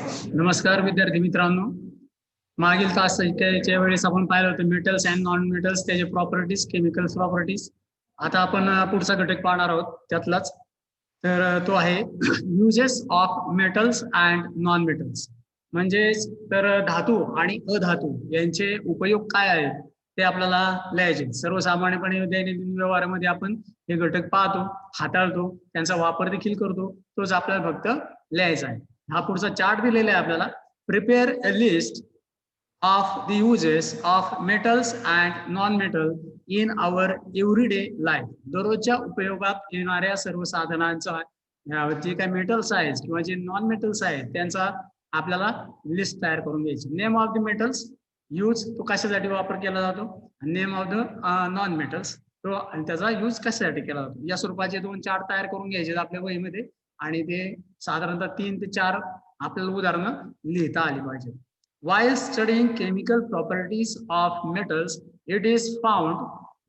नमस्कार विद्यार्थी मित्रांनो, मागील तासाच्या वेळेस आपण पाहिलं होतं मेटल्स अँड नॉन मेटल्स, त्याचे प्रॉपर्टीज, केमिकल प्रॉपर्टीज. आता आपण पुढचा घटक पाहणार आहोत त्यातलाच. तर तो आहे uses of metals and non metals. म्हणजे तर धातू आणि अधातू यांचे उपयोग काय आहेत ते आपल्याला लिहायचे. सर्वसामान्यपणे दैनंदिन व्यवहारामध्ये आपण हे घटक पाहतो, हाताळतो, त्यांचा वापर देखील करतो. तोच आपल्याला फक्त लिहायचा आहे. हा पुढचा चार्ट दिलेला आहे आपल्याला. Prepare a list of the uses of metals and non metal in our everyday life. दररोजच्या उपयोगात येणाऱ्या सर्व साधनांचा, जे काही मेटल्स आहेत किंवा जे नॉन मेटल्स आहेत त्यांचा आपल्याला लिस्ट तयार करून घ्यायची. Name of the metals, use तो कशासाठी वापर केला जातो, name of the non metals तो आणि त्याचा यूज कशासाठी केला जातो. या स्वरूपाचे 2 चार्ट तयार करून घ्यायचे आपल्या वहीमध्ये आणि ते साधारणतः 3 ते 4 आपल्याला उदाहरणं लिहिता आली पाहिजे. While studying chemical properties of metals, it is found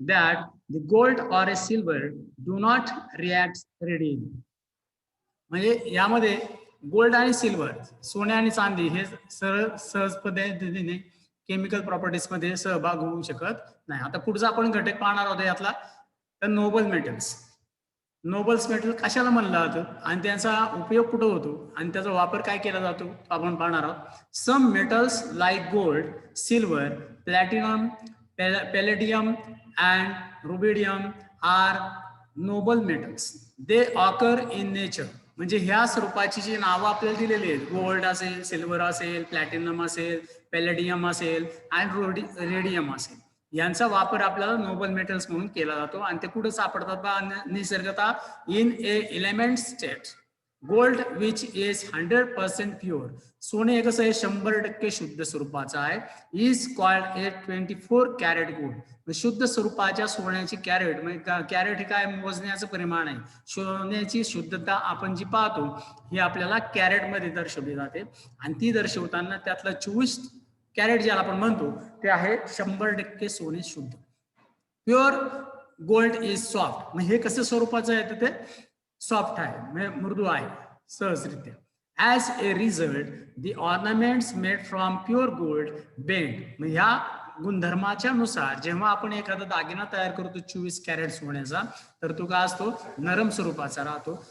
that the gold or a silver do not react readily. म्हणजे यामध्ये गोल्ड आणि सिल्वर, सोने आणि चांदी हे सहज पद्धतीने केमिकल प्रॉपर्टीज मध्ये सहभाग होऊ शकत नाही. आता पुढचा आपण घटक पाहणार आहोत यातला, तर नोबल मेटल्स. नोबल्स मेटल कशाला म्हणलं जातं आणि त्यांचा उपयोग कुठं होतो आणि त्याचा वापर काय केला जातो आपण पाहणार आहोत. Some metals like gold, silver, platinum, palladium and rubidium are noble metals. They occur in nature. म्हणजे ह्या स्वरूपाची जी नावं आपल्याला दिलेली आहेत, गोल्ड असेल, सिल्वर असेल, प्लॅटिनम असेल, पॅलेडियम असेल आणि रेडियम असेल, यांचा वापर आपल्याला नोबल मेटल्स म्हणून केला जातो. आणि ते कुठे सापडतात बा निसर्गतः, in a element state. Gold which is 100% pure. सोने कसं आहे 100% शुद्ध स्वरूपाचं आहे. Is called a 24 carat gold. शुद्ध स्वरूपाच्या सोन्याची कॅरेट, म्हणजे कॅरेट हे काय मोजण्याचं परिमाण आहे. सोन्याची शुद्धता आपण जी पाहतो ही आपल्याला कॅरेट मध्ये दर्शवली जाते आणि ती दर्शवताना त्यातला 24 कॅरेट ज्याला आपण म्हणतो ते आहे 100% सोने शुद्ध. Pure gold is soft. हे कसं स्वरूपाचं आहे तर ते सॉफ्ट आहे, म्हणजे मृदू आहे सहजरित्या. As A result the ornaments made from pure gold bend. ह्या गुणधर्माच्या नुसार जेव्हा आपण एखादा दागिना तयार करतो 24 कॅरेट सोन्याचा, तर तो काय असतो, नरम स्वरूपाचा राहतो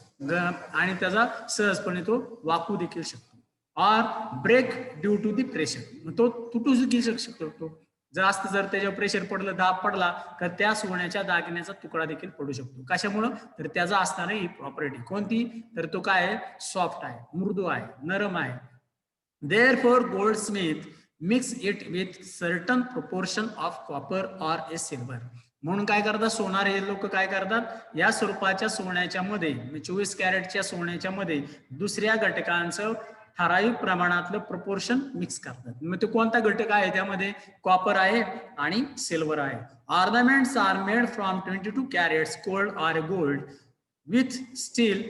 आणि त्याचा सहजपणे तो वाकू देखील शकतो. और break due to the pressure. तो तुटू देखील शकतो. जास्त जर त्याच्यावर प्रेशर पडलं, दाब पडला तर त्या सोन्याच्या दागिन्याचा तुकडा देखील पडू शकतो. कशामुळं तर त्याचा असणारी ही प्रॉपर्टी कोणती, तर तो काय आहे, सॉफ्ट आहे, मृदू आहे, नरम आहे. Therefore Goldsmith mix it with certain proportion of copper और ए सिल्वर. म्हणून काय करतात सोनारे लोक, काय करतात या स्वरूपाच्या सोन्याच्या मध्ये, 24 कॅरेटच्या सोन्याच्या मध्ये दुसऱ्या घटकांचं ठराविक प्रमाणातलं प्रपोर्शन मिक्स करतात. मग ते कोणता घटक आहे त्यामध्ये, कॉपर आहे आणि सिल्वर आहे. Ornaments are made from 22 carats gold or gold with still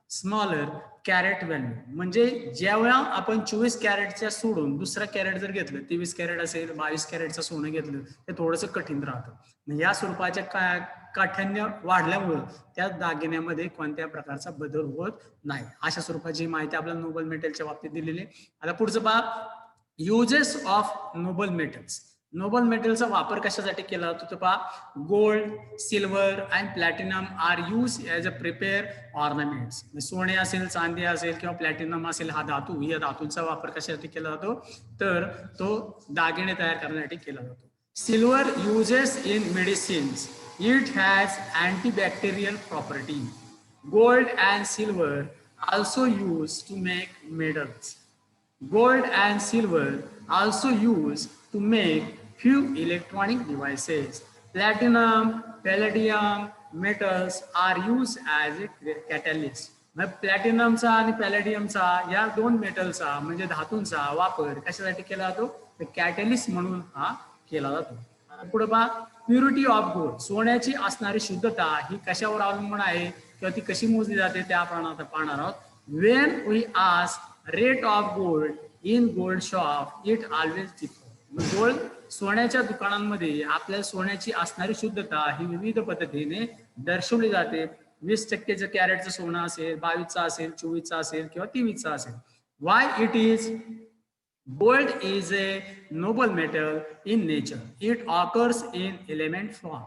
smaller carat value. म्हणजे जेव्हा आपण 24 कॅरेटच्या सोडून दुसरा कॅरेट जर घेतलं, 23 कॅरेट असेल, 22 कॅरेटचं सोनं घेतलं, ते थोडंसं कठीण राहतं. या स्वरूपाच्या काठ्यान्य वाढल्यामुळे त्या दागिन्यामध्ये कोणत्या प्रकारचा बदल होत नाही. अशा स्वरूपाची माहिती आपल्याला नोबल मेटलच्या बाबतीत दिलेली आहे. आता पुढचं पहा, uses of noble metals. Noble मेटलचा वापर कशासाठी केला जातो तर पहा, gold, silver and platinum are use as a prepare ornaments. सोने असेल, चांदी असेल किंवा प्लॅटिनम असेल, हा धातू, या धातूंचा वापर कशासाठी केला जातो तर तो दागिने तयार करण्यासाठी केला जातो. Silver uses in medicines. It has antibacterial property. Gold and silver also used to make medals. Gold and silver also used to make few electronic devices. Platinum, palladium metals are used as a catalyst. प्लॅटिनमचा आणि पॅलेडियमचा या 2 मेटलचा म्हणजे धातूंचा वापर कशासाठी केला जातो तर कॅटलिस्ट म्हणून हा केला जातो. पुढे पहा, प्युरिटी ऑफ गोल्ड. सोन्याची असणारी शुद्धता ही कशावर अवलंबून आहे किंवा ती कशी मोजली जाते ते आपण आता पाहणार आहोत. When we ask rate of gold in gold shop it always differ. Gold सोन्याच्या दुकानांमध्ये आपल्याला सोन्याची असणारी शुद्धता ही विविध पद्धतीने दर्शवली जाते. 20% कॅरेटचं सोनं असेल, 22चं असेल, 24चं असेल किंवा 23चं असेल. Why it is gold is a noble metal in nature. It occurs in element form.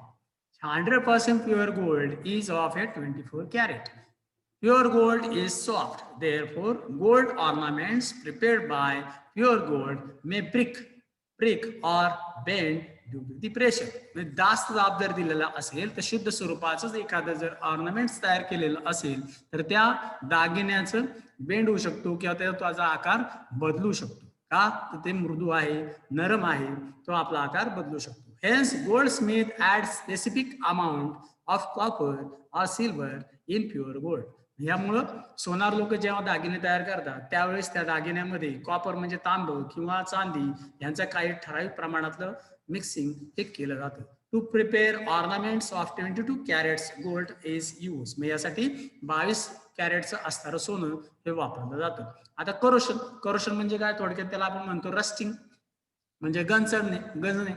100% pure gold is of a 24 carat. Pure gold is soft. Therefore, gold ornaments prepared by pure gold may prick or bend due to the pressure. म्हणजे जास्त दाब जर दिलेला असेल तर शुद्ध स्वरूपाचंच एखादं जर ऑर्नामेंट्स तयार केलेलं असेल तर त्या दागिन्याचं बेंड होऊ शकतो किंवा त्याचा आकार बदलू शकतो. का तर ते मृदू आहे, नरम आहे, तो आपला आकार बदलू शकतो. Hence goldsmith add specific amount of copper or silver in pure gold. यामुळं सोनार लोक जेव्हा दागिने तयार करतात त्यावेळेस त्या दागिन्यामध्ये कॉपर म्हणजे तांब किंवा चांदी यांचं काही ठराविक प्रमाणातलं मिक्सिंग हे केलं जातं. To prepare ornaments of 22 carats gold is use. मग यासाठी 22 कॅरेटचं असणारं सोनं हे वापरलं जातं. आता करोशन म्हणजे काय, थोडक्यात त्याला आपण म्हणतो रस्टिंग, म्हणजे गंजणे.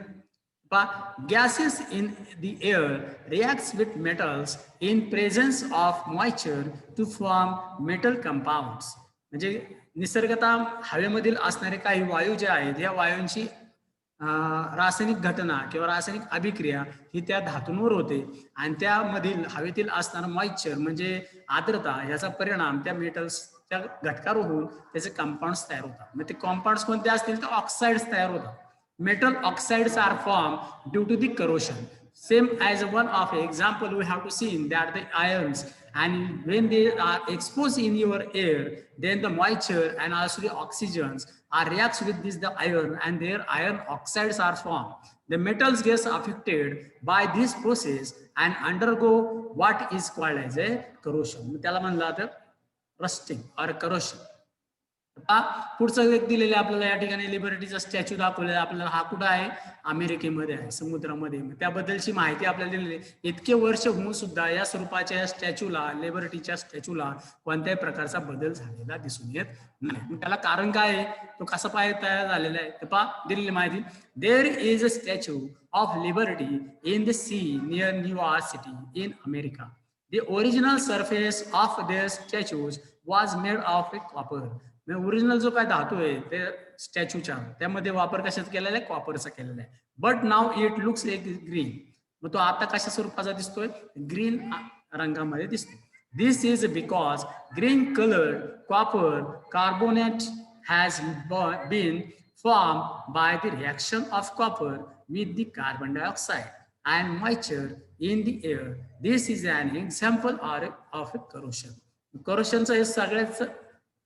Gases in the air reacts with metals in presence of moisture to form metal compounds. म्हणजे निसर्गतः हवेमधील असणारे काही वायू जे आहेत या वायूंची रासायनिक घटना किंवा रासायनिक अभिक्रिया ही त्या धातूंवर होते आणि त्यामधील हवेतील असणारा मॉइश्चर म्हणजे आर्द्रता याचा परिणाम त्या मेटल्सच्या घटकावर होऊन त्याचे कंपाऊंड्स तयार होतात. मग ते कंपाऊंड्स कोणते असतील तर ऑक्साइड्स तयार होतात. Metal oxides are formed due to the corrosion. Same as one of example we have to see that the ions, and when they are exposed in your air, then the moisture and also the oxygens are reacts with this the iron and their iron oxides are formed. The metals get affected by this process and undergo what is called as a corrosion. त्याला म्हणलं जातं rusting or corrosion. पुढचं एक दिलेलं आपल्याला या ठिकाणी लिबर्टीचा statue दाखवलेला आपल्याला. हा कुठं आहे, अमेरिकेमध्ये आहे, समुद्रामध्ये. त्याबद्दलची माहिती आपल्याला दिलेली. इतके वर्ष होऊन सुद्धा या स्वरूपाच्या स्टॅच्यूला, लिबर्टीच्या स्टॅच्यूला कोणत्याही प्रकारचा बदल झालेला दिसून येत नाही. त्याला कारण काय आहे, तो कसा पाय तयार झालेला आहे, तर दिलेली माहिती. There is a statue of liberty in the sea near New York city in America. The original surface of their statues was made of a copper. Original जो काय धातू आहे ते स्टॅच्यूच्या त्यामध्ये वापर कशाचा केलेला आहे, कॉपरचा केलेला आहे. But now it looks like green. मग तो आता कशा स्वरूपाचा दिसतोय, ग्रीन रंगामध्ये दिसतो. This is because green coloured copper carbonate has been form by the reaction of copper with the carbon dioxide and moisture in the air. This is an example of a corrosion. Corrosionचं हे सगळ्याच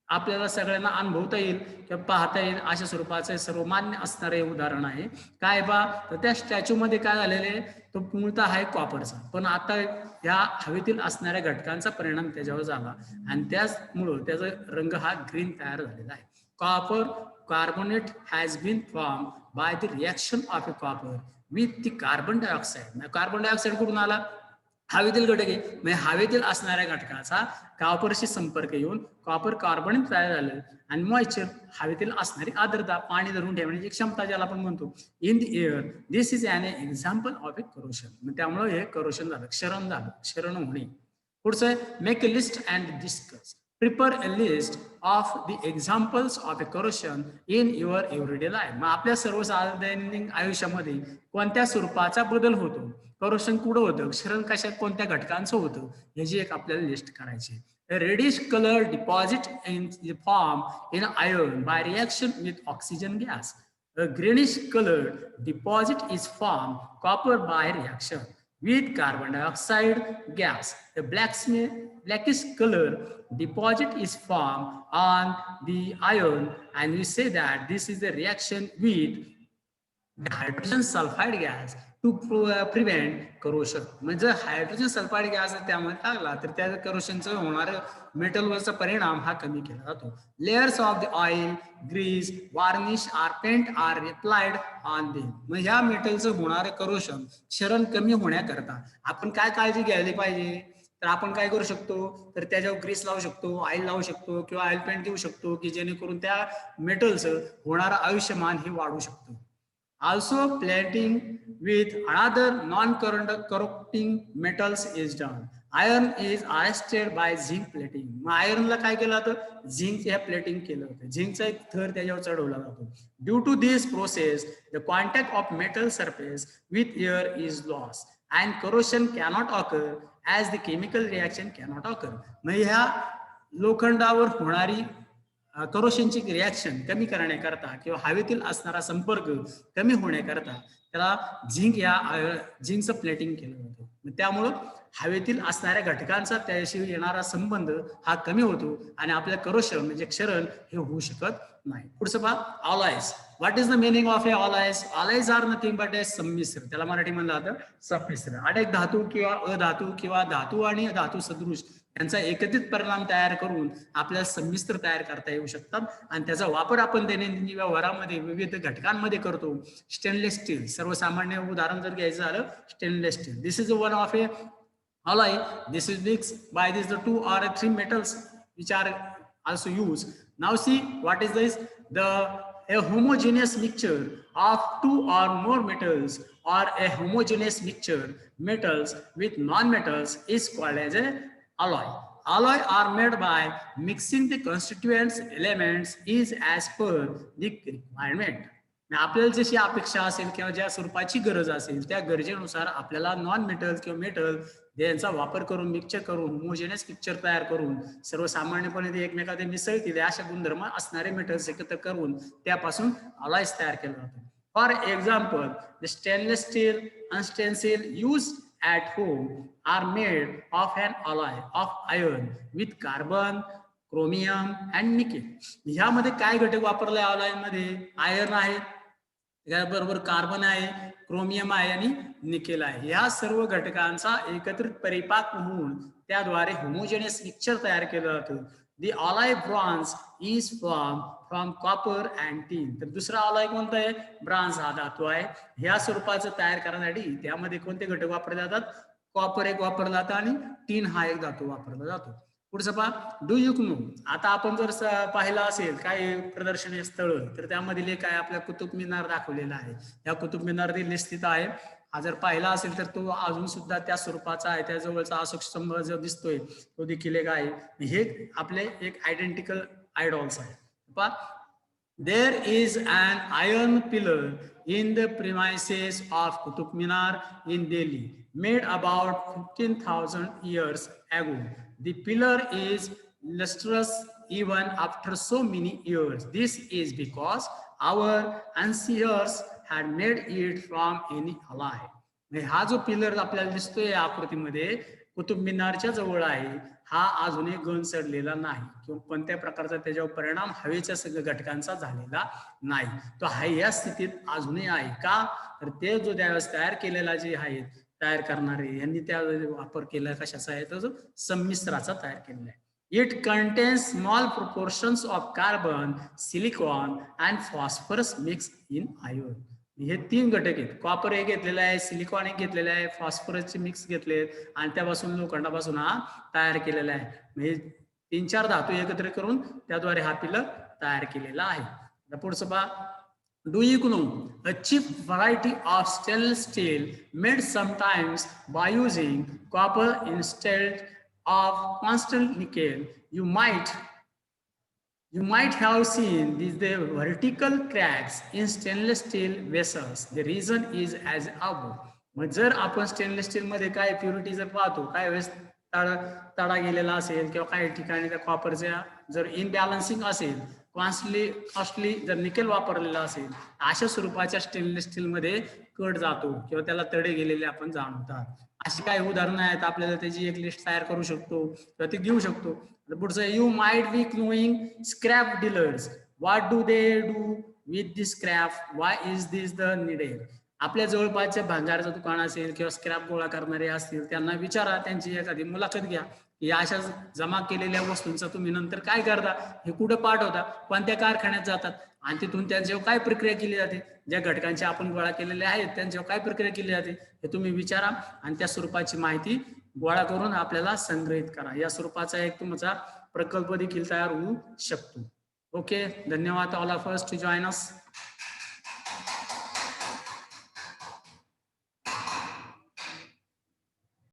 आपल्याला सगळ्यांना अनुभवता येईल किंवा पाहता येईल अशा स्वरूपाचं सर्वमान्य असणारे उदाहरण आहे. काय तर त्या स्टॅच्यू मध्ये काय झालेले, तो मूळतः आहे कॉपरचा, पण आता या हवेतील असणाऱ्या घटकांचा परिणाम त्याच्यावर झाला आणि त्याचमुळं त्याचा रंग हा ग्रीन तयार झालेला आहे. Copper carbonate has been form by the reaction of a copper with the carbon dioxide. Carbon dioxide कुठून आला, हवेतील घटक आहे. म्हणजे हवेतील असणाऱ्या घटकाचा कॉपरशी संपर्क येऊन कॉपर कार्बोनेट तयार झालं आणि मॉइश्चर हवेतील असणारी आर्द्रता, पाणी धरून ठेवण्याची क्षमता ज्याला आपण म्हणतो in the air. This is an example of a corrosion. त्यामुळे हे करोशन झालं, क्षरण होणे. पुढचं make a list and discuss. Prepare a list of the examples of a corrosion in your everyday life. मग आपल्या सर्वसाधारण आयुष्यामध्ये कोणत्या स्वरूपाचा बदल होतो, करोशन कुठं होतं, क्षरण कशा कोणत्या घटकांचं होतं, याची एक आपल्याला लिस्ट करायची. A reddish color deposit in the form in iron by reaction with oxygen gas. A greenish colored deposit is formed copper by reaction with carbon dioxide gas. A blackish color deposit is formed on the iron and we say that this is the reaction with hydrogen sulfide gas to prevent corrosion. म्हणजे hydrogen sulphide gas त्यामध्ये टाकला तर त्या करोशनचं होणारं मेटलवरचा परिणाम हा कमी केला जातो. Layers of the oil, grease, varnish or paint are applied on them. मग ह्या मेटलचं होणारं करोशन क्षरण कमी होण्याकरता आपण काय काळजी घ्यायला पाहिजे, तर आपण काय करू शकतो, तर त्याच्यावर ग्रीस लावू शकतो, ऑइल लावू शकतो किंवा ऑइल पेंट देऊ शकतो की जेणेकरून त्या मेटलचं होणारं आयुष्यमान हे वाढू शकतो. Also plating with another non-corrupting metals is done. Iron is arrested bye zinc plating. मग आयर्नला काय केलं जातं, झिंक ह्या प्लेटिंग केलं होतं, झिंकचा एक थर त्याच्यावर चढवला जातो. Due to this process the contact of metal surface with air is loss and corrosion cannot occur as the chemical reaction cannot occur. मग ह्या लोखंडावर होणारी करोशनची रिॲक्शन कमी करण्याकरता किंवा हवेतील असणारा संपर्क कमी होण्याकरता त्याला झिंकचं प्लेटिंग केलं होतं. त्यामुळं हवेतील असणाऱ्या घटकांचा त्याशी येणारा संबंध हा कमी होतो आणि आपल्या करोशन म्हणजे क्षरण हे होऊ शकत नाही. पुढचं पहा, alloys. What is the meaning of a alloys? Alloys are nothing but a संमिश्र, त्याला मराठी म्हणलं जातं संमिश्र. अनेक धातू किंवा अधातू किंवा धातू आणि धातू सदृश यांचा एकत्रित परिणाम तयार करून आपल्याला संमिश्र तयार करता येऊ शकतात आणि त्याचा वापर आपण दैनंदिन व्यवहारामध्ये विविध घटकांमध्ये करतो. स्टेनलेस स्टील, सर्वसामान्य उदाहरण जर घ्यायचं झालं, stainless steel. This is one of A alloy. This is mixed by these the 2 or 3 metals which are also used. Now see what is this? A homogeneous mixture of 2 or more metals or a homogeneous mixture metals with non-metals is called as a alloy. Alloy are made by mixing the constituents elements is as per the requirement. आपल्याला जशी अपेक्षा असेल किंवा ज्या स्वरूपाची गरज असेल त्या गरजेनुसार आपल्याला नॉन मेटल किंवा मेटल यांचा वापर करून मिक्सचर करून होमोजेनियस मिक्सचर तयार करून सर्वसामान्यपणे ते एकमेकांमध्ये मिसळतील अशा गुणधर्म असणारे मेटल्स एकत्र करून त्यापासून अलॉयज तयार केलं जातं. For example, the stainless steel and stainless steel used at home are made of an alloy of iron with carbon, chromium and nickel. ह्यामध्ये काय घटक वापरले अलॉय मध्ये? आयर्न आहे, त्याबरोबर कार्बन आहे, क्रोमियम आहे आणि निकेल आहे. या सर्व घटकांचा एकत्रित परिपाक होऊन त्याद्वारे होमोजेनियस मिक्सचर तयार केलं जातं. The alloy bronze is from copper and tin. तर दुसरा अलॉय कोणता आहे? ब्रॉन्झ हा धातू आहे. ह्या स्वरूपाचं तयार करण्यासाठी त्यामध्ये कोणते घटक वापरले जातात? कॉपर एक वापरला जातं आणि टीन हा एक धातू वापरला जातो. पुढचं पहा, डू यू नो. आता आपण जर पाहिलं असेल काही प्रदर्शनीय स्थळ तर त्यामध्ये काय आपल्या कुतुब मिनार दाखवलेला आहे. या कुतुब मिनार देखील स्थित आहे. हा जर पाहिला असेल तर तो अजून सुद्धा त्या स्वरूपाचा आहे. त्या जवळचा अशोक स्तंभ जो दिसतोय तो देखील एक आहे. हे आपले एक आयडेंटिकल आयडॉल्स आहे. पहा, there is an iron pillar in the premises of Qutub Minar in Delhi, made about 15,000 years ago. The pillar is lustrous even after so many years. This is because our ancestors had made it from any alloy. हा जो pillar आपल्याला दिसतोय या आकृतीमध्ये कुतुब मिनारच्या जवळ आहे, हा अजूनही गंज चढलेला नाही किंवा कोणत्या प्रकारचा त्याच्यावर परिणाम हवेच्या सगळ्या घटकांचा झालेला नाही. तो हा या स्थितीत अजूनही आहे. का? तर ते जो त्यावेळेस तयार केलेला जे आहे तयार करणारे यांनी त्या वापर केला कशाचा आहे, तर संमिश्राचा तयार केलेला आहे. It contains small proportions of carbon, silicon and phosphorus mix in iron. हे 3 घटक आहेत. कॉपर एक घेतलेला आहे, सिलिकॉन एक घेतलेला आहे, फॉस्फरसचे मिक्स घेतले आणि त्यापासून लोखंडापासून हा तयार केलेला आहे. म्हणजे 3-4 धातू एकत्र करून त्याद्वारे हा पिलर तयार केलेला आहे. पुढचं पहा, do you know a cheap variety of stainless steel made sometimes by using copper instead of constant nickel. You might have seen these the vertical cracks in stainless steel vessels. The reason is as above. मग जर आपण stainless steel मध्ये काय purity जर पाहतो, काय वेळेस तडा गेलेला असेल किंवा काही ठिकाणी त्या कॉपरच्या जर इनबॅलन्सिंग असेल, कॉस्टली जर निकेल वापरलेला असेल, अशा स्वरूपाच्या स्टेनलेस स्टील मध्ये कट जातो किंवा त्याला तडे गेलेले आपण जाणवतात. अशी काही उदाहरणं आहेत, आपल्याला त्याची एक लिस्ट तयार करू शकतो किंवा ती घेऊ शकतो. पुढचं, you might be knowing scrap dealers. What do they do with this scrap? Y is this the needed? आपल्या जवळपासच्या भांगारचं दुकान असेल किंवा स्क्रॅप गोळा करणारे असतील त्यांना विचारा, त्यांची एखादी मुलाखत घ्या. या अशा जमा केलेल्या वस्तूंचा तुम्ही नंतर काय करता, हे कुठं पाठवता, कोणत्या कारखान्यात जातात आणि तिथून त्यांच्यावर काय प्रक्रिया केली जाते, ज्या घटकांचे आपण गोळा केलेले आहेत त्यांच्यावर काय प्रक्रिया केली जाते हे तुम्ही विचारा आणि त्या स्वरूपाची माहिती गोळा करून आपल्याला संग्रहित करा. या स्वरूपाचा एक तुमचा प्रकल्प देखील तयार होऊ शकतो. ओके, धन्यवाद all of us to join us.